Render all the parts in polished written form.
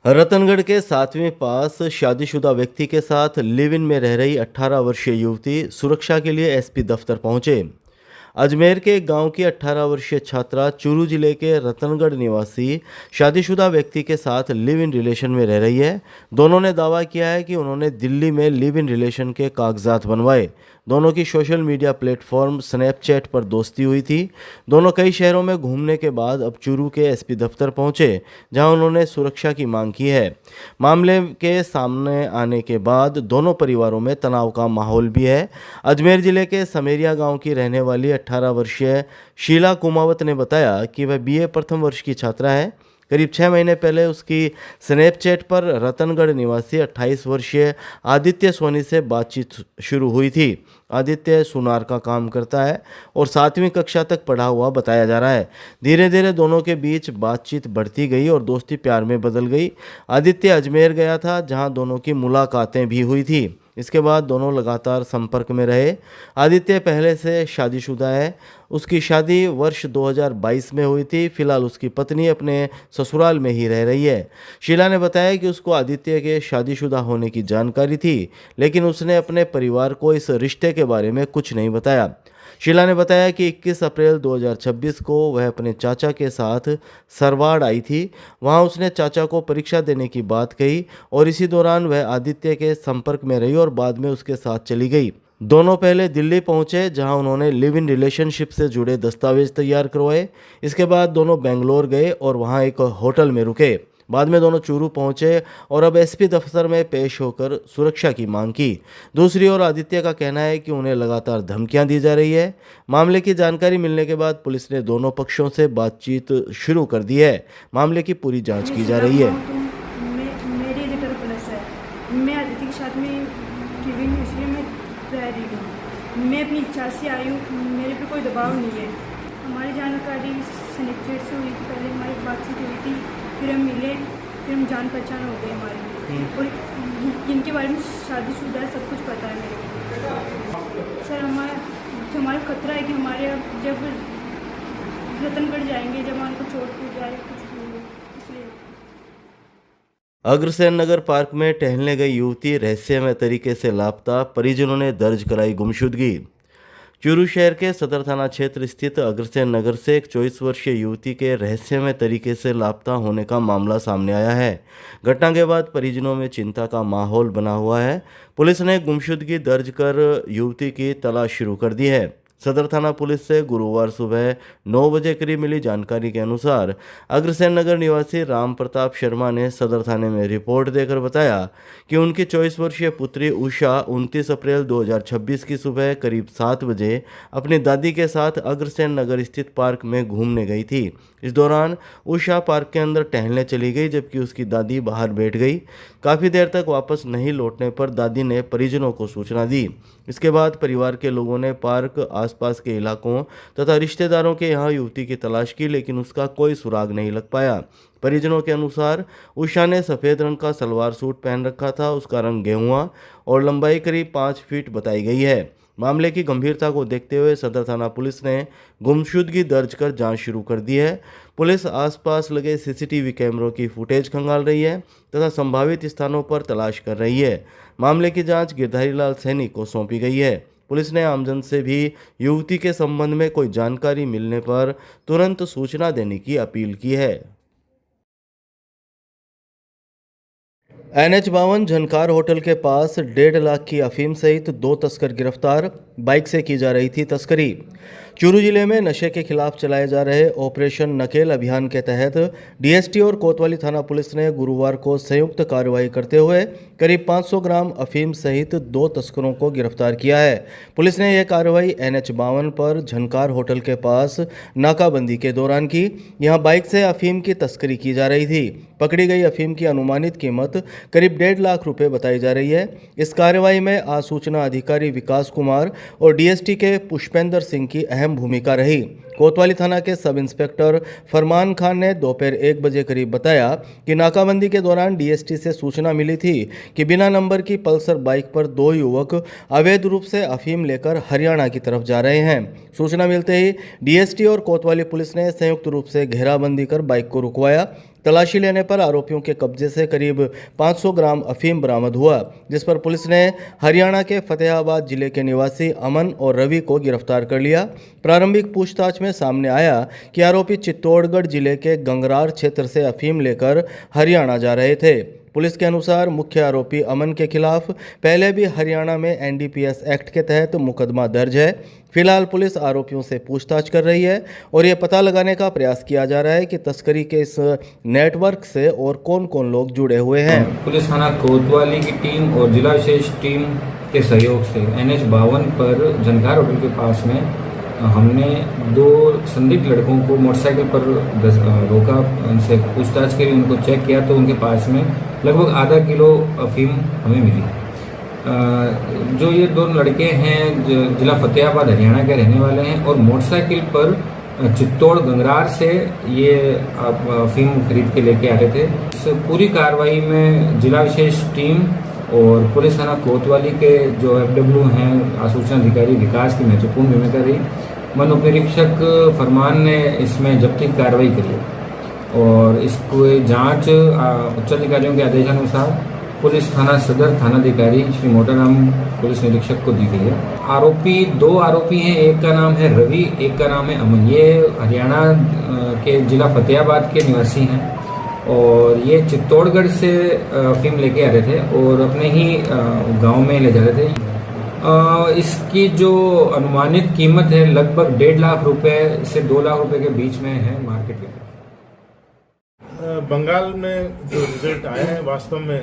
रतनगढ़ के 7वीं पास शादीशुदा व्यक्ति के साथ लिव इन में रह रही 18 वर्षीय युवती सुरक्षा के लिए एसपी दफ्तर पहुंचे। अजमेर के एक गांव की 18 वर्षीय छात्रा चूरू जिले के रतनगढ़ निवासी शादीशुदा व्यक्ति के साथ लिव इन रिलेशन में रह रही है। दोनों ने दावा किया है कि उन्होंने दिल्ली में लिव इन रिलेशन के कागजात बनवाए। दोनों की सोशल मीडिया प्लेटफॉर्म स्नैपचैट पर दोस्ती हुई थी। दोनों कई शहरों में घूमने के बाद अब चूरू के एसपी दफ्तर पहुंचे, जहां उन्होंने सुरक्षा की मांग की है। मामले के सामने आने के बाद दोनों परिवारों में तनाव का माहौल भी है। अजमेर जिले के समेरिया गांव की रहने वाली 18 वर्षीय शीला कुमावत ने बताया कि वह बीए प्रथम वर्ष की छात्रा है। करीब 6 महीने पहले उसकी स्नैपचैट पर रतनगढ़ निवासी 28 वर्षीय आदित्य सोनी से बातचीत शुरू हुई थी। आदित्य सुनार का काम करता है और 7वीं कक्षा तक पढ़ा हुआ बताया जा रहा है। धीरे धीरे दोनों के बीच बातचीत बढ़ती गई और दोस्ती प्यार में बदल गई। आदित्य अजमेर गया था, जहां दोनों की मुलाकातें भी हुई थी। इसके बाद दोनों लगातार संपर्क में रहे। आदित्य पहले से शादीशुदा है। उसकी शादी वर्ष 2022 में हुई थी। फिलहाल उसकी पत्नी अपने ससुराल में ही रह रही है। शीला ने बताया कि उसको आदित्य के शादीशुदा होने की जानकारी थी, लेकिन उसने अपने परिवार को इस रिश्ते के बारे में कुछ नहीं बताया। शीला ने बताया कि 21 अप्रैल 2026 को वह अपने चाचा के साथ सरवाड़ आई थी। वहां उसने चाचा को परीक्षा देने की बात कही और इसी दौरान वह आदित्य के संपर्क में रही और बाद में उसके साथ चली गई। दोनों पहले दिल्ली पहुंचे, जहां उन्होंने लिव इन रिलेशनशिप से जुड़े दस्तावेज तैयार करवाए। इसके बाद दोनों बेंगलोर गए और वहां एक होटल में रुके। बाद में दोनों चूरू पहुंचे और अब एसपी दफ्तर में पेश होकर सुरक्षा की मांग की। दूसरी ओर आदित्य का कहना है कि उन्हें लगातार धमकियां दी जा रही है। मामले की जानकारी मिलने के बाद पुलिस ने दोनों पक्षों से बातचीत शुरू कर दी है। मामले की पूरी जांच की जा रही है। मेरी एडिटर प्लस है। मैं आदित्य के साथ में लिविंग इसलिए मैं रह रही हूँ। मैं अपनी इच्छा से आई हूँ, मेरे पे कोई दबाव नहीं है। हमारी जानकारी स्नैपचैट से हुई थी, पहले हमारी बातचीत हुई थी, फिर हम मिले, फिर हम जान पहचान हो गई हमारी। और इनके बारे में शादीशुदा है, सब कुछ पता है मेरे को। सर हमारा खतरा है कि हमारे अब जब रतनगढ़ जाएंगे, जब हमारे को चोट पहुँच जाए कुछ भी हो, इसलिए। अग्रसेन नगर पार्क में टहलने गई युवती रहस्यमय तरीके से लापता, परिजनों ने दर्ज कराई गुमशुदगी। चूरू शहर के सदर थाना क्षेत्र स्थित अग्रसेन नगर से एक 24 वर्षीय युवती के रहस्यमय तरीके से लापता होने का मामला सामने आया है। घटना के बाद परिजनों में चिंता का माहौल बना हुआ है। पुलिस ने गुमशुदगी दर्ज कर युवती की तलाश शुरू कर दी है। सदर थाना पुलिस से गुरुवार सुबह 9 बजे करीब मिली जानकारी के अनुसार अग्रसेन नगर निवासी राम प्रताप शर्मा ने सदर थाने में रिपोर्ट देकर बताया कि उनकी 24 वर्षीय पुत्री उषा 29 अप्रैल 2026 की सुबह करीब 7 बजे अपनी दादी के साथ अग्रसेन नगर स्थित पार्क में घूमने गई थी। इस दौरान उषा पार्क के अंदर टहलने चली गई, जबकि उसकी दादी बाहर बैठ गई। काफ़ी देर तक वापस नहीं लौटने पर दादी ने परिजनों को सूचना दी। इसके बाद परिवार के लोगों ने पार्क, आसपास के इलाकों तथा रिश्तेदारों के यहाँ युवती की तलाश की, लेकिन उसका कोई सुराग नहीं लग पाया। परिजनों के अनुसार उषा ने सफ़ेद रंग का सलवार सूट पहन रखा था। उसका रंग गेहुआ और लंबाई करीब 5 फीट बताई गई है। मामले की गंभीरता को देखते हुए सदर थाना पुलिस ने गुमशुदगी दर्ज कर जांच शुरू कर दी है। पुलिस आसपास लगे सीसीटीवी कैमरों की फुटेज खंगाल रही है तथा संभावित स्थानों पर तलाश कर रही है। मामले की जांच गिरधारी लाल सैनी को सौंपी गई है। पुलिस ने आमजन से भी युवती के संबंध में कोई जानकारी मिलने पर तुरंत सूचना देने की अपील की है। NH52 झनकार होटल के पास 1.5 लाख की अफीम सहित 2 तस्कर गिरफ्तार। बाइक से की जा रही थी तस्करी। चूरू जिले में नशे के खिलाफ चलाए जा रहे ऑपरेशन नकेल अभियान के तहत डीएसटी और कोतवाली थाना पुलिस ने गुरुवार को संयुक्त कार्रवाई करते हुए करीब 500 ग्राम अफीम सहित 2 तस्करों को गिरफ्तार किया है। पुलिस ने यह कार्रवाई NH52 पर झनकार होटल के पास नाकाबंदी के दौरान की। यहां बाइक से अफीम की तस्करी की जा रही थी। पकड़ी गई अफीम की अनुमानित कीमत करीब 1.5 लाख रुपए बताई जा रही है। इस कार्रवाई में आसूचना अधिकारी विकास कुमार और डीएसटी के पुष्पेंद्र सिंह की अहम भूमिका रही। कोतवाली थाना के सब इंस्पेक्टर फरमान खान ने दोपहर 1 बजे करीब बताया कि नाकाबंदी के दौरान डीएसटी से सूचना मिली थी कि बिना नंबर की पल्सर बाइक पर 2 युवक अवैध रूप से अफीम लेकर हरियाणा की तरफ जा रहे हैं। सूचना मिलते ही डीएसटी और कोतवाली पुलिस ने संयुक्त रूप से घेराबंदी कर बाइक को रुकवाया तलाशी लेने पर आरोपियों के कब्जे से करीब 500 ग्राम अफीम बरामद हुआ, जिस पर पुलिस ने हरियाणा के फतेहाबाद जिले के निवासी अमन और रवि को गिरफ्तार कर लिया। प्रारंभिक पूछताछ में सामने आया कि आरोपी चित्तौड़गढ़ जिले के गंगरार क्षेत्र से अफीम लेकर हरियाणा जा रहे थे। पुलिस के अनुसार मुख्य आरोपी अमन के खिलाफ पहले भी हरियाणा में एनडीपीएस एक्ट के तहत मुकदमा दर्ज है। फिलहाल पुलिस आरोपियों से पूछताछ कर रही है और ये पता लगाने का प्रयास किया जा रहा है कि तस्करी के इस नेटवर्क से और कौन कौन लोग जुड़े हुए हैं। पुलिस थाना कोतवाली की टीम और जिला विशेष टीम के सहयोग से NH52 पर झनकार होटल के पास में हमने 2 संदिग्ध लड़कों को मोटरसाइकिल पर रोका, उनसे पूछताछ करी, उनको चेक किया तो उनके पास में लगभग आधा किलो अफीम हमें मिली। जो ये 2 लड़के हैं जिला फतेहाबाद हरियाणा के रहने वाले हैं और मोटरसाइकिल पर चित्तौड़ गंगरार से ये अफीम खरीद के लेके आ रहे थे। इस पूरी कार्रवाई में जिला विशेष टीम और पुलिस थाना कोतवाली के जो FW हैं सूचना अधिकारी विकास की महत्वपूर्ण भूमिका रही। वन उप निरीक्षक फरमान ने इसमें जब्ती कार्रवाई करी और इसको जांच उच्च अधिकारियों के आदेशानुसार पुलिस थाना सदर थानाधिकारी श्री मोटाराम पुलिस निरीक्षक को दी गई है। 2 आरोपी हैं, एक का नाम है रवि, एक का नाम है अमन। ये हरियाणा के जिला फतेहाबाद के निवासी हैं और ये चित्तौड़गढ़ से अफीम लेके आ रहे थे और अपने ही गांव में ले जा रहे थे। इसकी जो अनुमानित कीमत है लगभग 1.5 लाख रुपए से 2 लाख रुपए के बीच में है मार्केट में। बंगाल में जो रिजल्ट आया है वास्तव में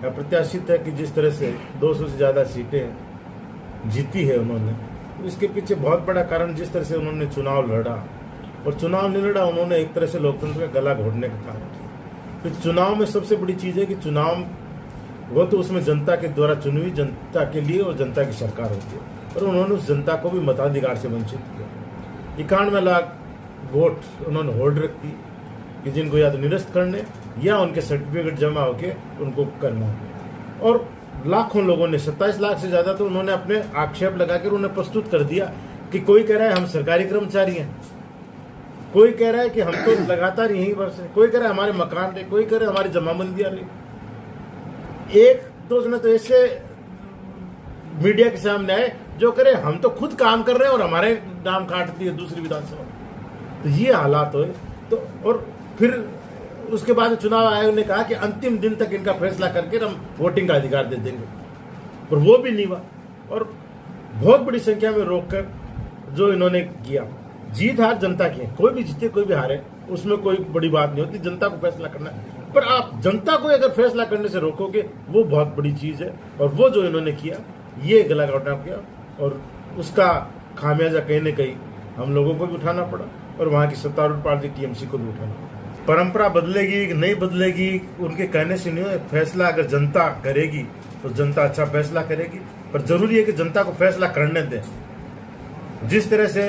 अप्रत्याशित है कि जिस तरह से 200 से ज़्यादा सीटें जीती है उन्होंने, इसके पीछे बहुत बड़ा कारण जिस तरह से उन्होंने चुनाव लड़ा और चुनाव नहीं लड़ा, उन्होंने एक तरह से लोकतंत्र का गला घोटने का काम किया। तो चुनाव में सबसे बड़ी चीज़ है कि चुनाव वो तो उसमें जनता के द्वारा चुनी हुई जनता के लिए और जनता की सरकार होती है और उन्होंने उस जनता को भी मताधिकार से वंचित किया। 91 लाख वोट उन्होंने होल्ड रखी कि जिनको या तो निरस्त करने या उनके सर्टिफिकेट जमा होके उनको करना और लाखों लोगों ने 27 लाख से ज़्यादा तो उन्होंने अपने आक्षेप लगाकर उन्हें प्रस्तुत कर दिया कि कोई कह रहा है हम सरकारी कर्मचारी हैं, कोई कह रहा है कि हम तो लगातार यहीं पर से, कोई कह रहा है हमारे मकान रहे, कोई कह रहा है हमारी जमाबंदियाँ रही। 1-2 जने तो ऐसे मीडिया के सामने आए जो कह रहे हम तो खुद काम कर रहे हैं और हमारे नाम काट दिए दूसरी विधानसभा। तो ये हालात हुए तो और फिर उसके बाद चुनाव आयोग ने कहा कि अंतिम दिन तक इनका फैसला करके हम वोटिंग का अधिकार दे देंगे, पर वो भी नहीं हुआ और बहुत बड़ी संख्या में रोककर जो इन्होंने किया। जीत हार जनता की है, कोई भी जीते कोई भी हारे उसमें कोई बड़ी बात नहीं होती, जनता को फैसला करना है। पर आप जनता को अगर फैसला करने से रोकोगे वो बहुत बड़ी चीज है और वो जो इन्होंने किया ये गला घोटना किया और उसका खामियाजा कहीं न कहीं हम लोगों को भी उठाना पड़ा और वहाँ की सत्तारूढ़ पार्टी TMC को भी उठाना पड़ा। परंपरा बदलेगी कि नहीं बदलेगी उनके कहने से नहीं है, फैसला अगर जनता करेगी तो जनता अच्छा फैसला करेगी, पर जरूरी है कि जनता को फैसला करने दें। जिस तरह से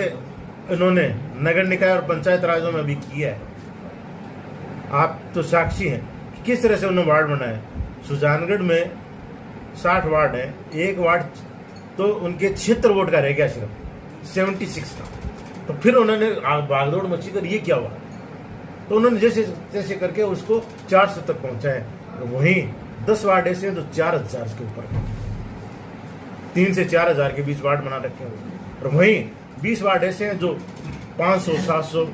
इन्होंने नगर निकाय और पंचायत राजों में भी किया है, आप तो साक्षी हैं कि किस तरह से उन्होंने वार्ड बनाए। सुजानगढ़ में 60 वार्ड है, एक वार्ड तो उनके 76 वोट का रह गया सिर्फ 76 का, तो फिर उन्होंने भागदौड़ मची कर ये क्या हुआ, तो उन्होंने जैसे जैसे करके उसको 400 तक पहुंचाए। तो वहीं 10 वार्ड ऐसे हैं जो 4000 के ऊपर 3 से 4000 के बीच वार्ड बना रखे हैं और वहीं 20 वार्ड ऐसे हैं जो 500-700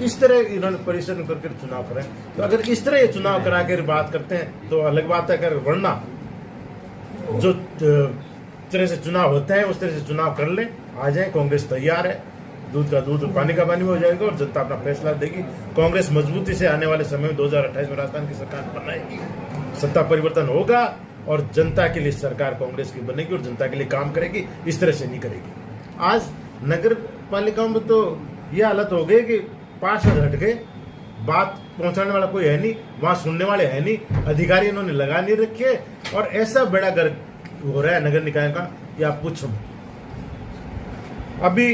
इस तरह इन्होंने परिश्रम करके चुनाव कराए। तो अगर इस तरह ये चुनाव करा कर बात करते हैं तो अलग बात है, अगर वरना जो तरह से चुनाव होता है उस तरह से चुनाव कर ले, आ जाए। कांग्रेस तैयार है, दूध का दूध पानी का पानी में हो जाएगा और जनता अपना फैसला देगी। कांग्रेस मजबूती से आने वाले समय में 2028 में राजस्थान की सरकार बनाएगी, सत्ता परिवर्तन होगा और जनता के लिए सरकार कांग्रेस की बनेगी और जनता के लिए काम करेगी, इस तरह से नहीं करेगी। आज नगर पालिकाओं में तो ये हालत हो गई कि 5 हट गए, बात पहुंचाने वाला कोई है नहीं, वहां सुनने वाले है नहीं, अधिकारी इन्होंने लगा नहीं रखे और ऐसा बेड़ा गर्क हो रहा है नगर निकाय का कि आप पूछो। अभी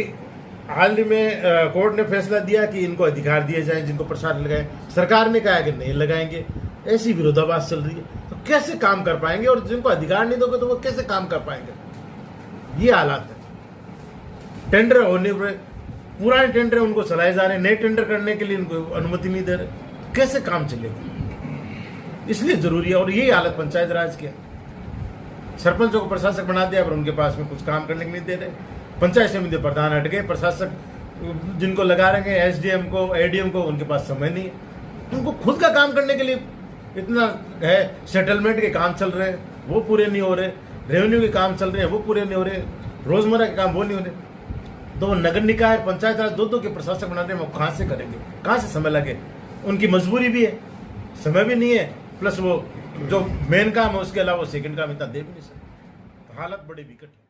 हाल ही में कोर्ट ने फैसला दिया कि इनको अधिकार दिए जाएं जिनको प्रसाद लगाए, सरकार ने कहा कि नहीं लगाएंगे। ऐसी विरोधाभास चल रही है, तो कैसे काम कर पाएंगे और जिनको अधिकार नहीं दोगे तो वो कैसे काम कर पाएंगे, ये हालात है। टेंडर होने पर पुराने टेंडर उनको चलाए जा रहे हैं, नए टेंडर करने के लिए उनको अनुमति नहीं दे रहे। कैसे काम चलेगा? इसलिए जरूरी है। और यही हालत पंचायत राज की है। सरपंचों को प्रशासक बना दिया पर उनके पास में कुछ काम करने के नहीं दे रहे। पंचायत समिति प्रधान हट गए, प्रशासक जिनको लगा रहे हैं एसडीएम को, एडीएम को, उनके पास समय नहीं है। उनको खुद का काम करने के लिए इतना है। सेटलमेंट के काम चल रहे हैं वो पूरे नहीं हो रहे, रेवेन्यू के काम चल रहे हैं वो पूरे नहीं हो रहे, रोजमर्रा के काम वो नहीं हो रहे। तो वो नगर निकाय पंचायत राज दो के प्रशासक बनाने में वो कहाँ से करेंगे? कहाँ से समय लगे? उनकी मजबूरी भी है, समय भी नहीं है, प्लस वो जो मेन काम है उसके अलावा सेकंड काम इतना दे भी नहीं सकते। हालत बड़ी विकट है।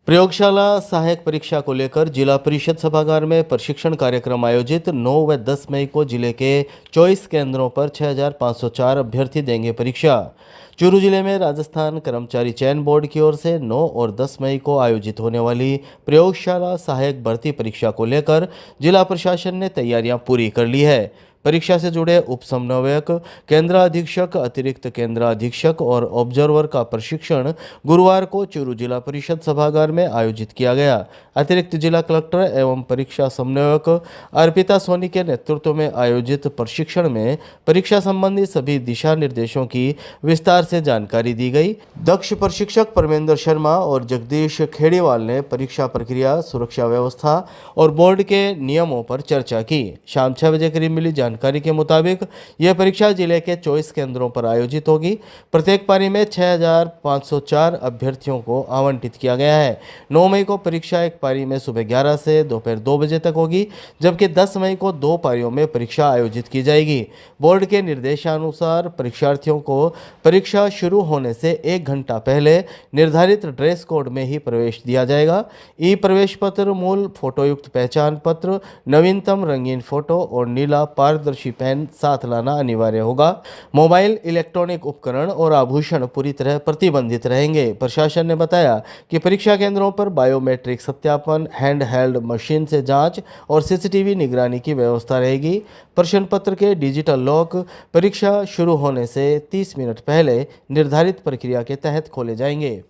प्रयोगशाला सहायक परीक्षा को लेकर जिला परिषद सभागार में प्रशिक्षण कार्यक्रम आयोजित। 9 व 10 मई को जिले के 24 केंद्रों पर 6504 अभ्यर्थी देंगे परीक्षा। चूरू जिले में राजस्थान कर्मचारी चयन बोर्ड की ओर से 9 और 10 मई को आयोजित होने वाली प्रयोगशाला सहायक भर्ती परीक्षा को लेकर जिला प्रशासन ने तैयारियां पूरी कर ली है। परीक्षा से जुड़े उप समन्वयक, केंद्र अधीक्षक, अतिरिक्त केंद्र अधीक्षक और ऑब्जर्वर का प्रशिक्षण गुरुवार को चूरू जिला परिषद सभागार में आयोजित किया गया। अतिरिक्त जिला कलेक्टर एवं परीक्षा समन्वयक अर्पिता सोनी के नेतृत्व में आयोजित प्रशिक्षण में परीक्षा संबंधी सभी दिशा निर्देशों की विस्तार से जानकारी दी गई। दक्ष प्रशिक्षक परमेंद्र शर्मा और जगदीश खेड़ीवाल ने परीक्षा प्रक्रिया, सुरक्षा व्यवस्था और बोर्ड के नियमों पर चर्चा की। शाम 6 बजे करीब मिली जानकारी के मुताबिक यह परीक्षा जिले के 24 केंद्रों पर आयोजित होगी। प्रत्येक पारी में 6504 अभ्यर्थियों को आवंटित किया गया है। 9 मई को परीक्षा एक पारी में सुबह 11 से दोपहर 2 बजे तक होगी, जबकि 10 मई को 2 पारियों में परीक्षा आयोजित की जाएगी। बोर्ड के निर्देशानुसार परीक्षार्थियों को परीक्षा शुरू होने से 1 घंटा पहले निर्धारित ड्रेस कोड में ही प्रवेश दिया जाएगा। ई प्रवेश पत्र, मूल फोटोयुक्त पहचान पत्र, नवीनतम रंगीन फोटो और नीला पारदर्शी पेन साथ लाना अनिवार्य होगा। मोबाइल, इलेक्ट्रॉनिक उपकरण और आभूषण पूरी तरह प्रतिबंधित रहेंगे। प्रशासन ने बताया कि परीक्षा केंद्रों पर बायोमेट्रिक सत्यापन, हैंड हेल्ड मशीन से जांच और सीसीटीवी निगरानी की व्यवस्था रहेगी। प्रश्न पत्र के डिजिटल लॉक परीक्षा शुरू होने से 30 मिनट पहले निर्धारित प्रक्रिया के तहत खोले जाएंगे।